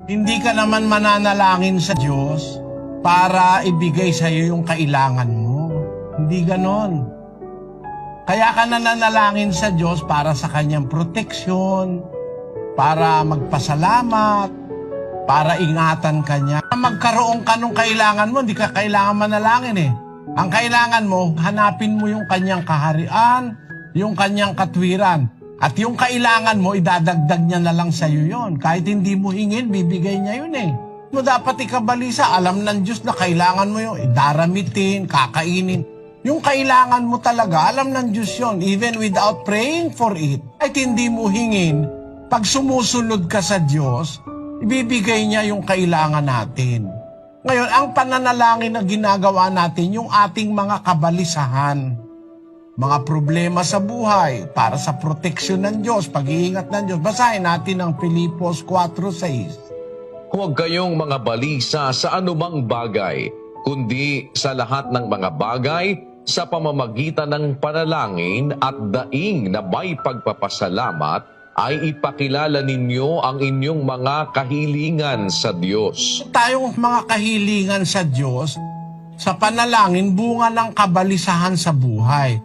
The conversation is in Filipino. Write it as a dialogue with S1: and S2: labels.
S1: Hindi ka naman mananalangin sa Diyos para ibigay sa iyo yung kailangan mo. Hindi ganon. Kaya ka nananalangin sa Diyos para sa kanyang proteksyon, para magpasalamat, para ingatan ka niya. Magkaroon ka nung kailangan mo, hindi ka kailangan manalangin eh. Ang kailangan mo, hanapin mo yung kanyang kaharian, yung kanyang katwiran. At yung kailangan mo, idadagdag niya na lang sa iyo yun. Kahit hindi mo hingin, bibigay niya yun eh. Mo dapat ikabalisa, alam ng Diyos na kailangan mo yung idaramitin, kakainin. Yung kailangan mo talaga, alam ng Diyos yun, even without praying for it. Kahit hindi mo hingin, pag sumusunod ka sa Diyos, ibibigay niya yung kailangan natin. Ngayon, ang pananalangin na ginagawa natin, yung ating mga kabalisahan, mga problema sa buhay, para sa proteksyon ng Diyos, pag-iingat ng Diyos. Basahin natin ang Filipos 4:6.
S2: Huwag kayong mga balisa sa anumang bagay, kundi sa lahat ng mga bagay, sa pamamagitan ng panalangin at daing na may pagpapasalamat, ay ipakilala ninyo ang inyong mga kahilingan sa Diyos.
S1: Tayong mga kahilingan sa Diyos, sa panalangin, bunga ng kabalisahan sa buhay.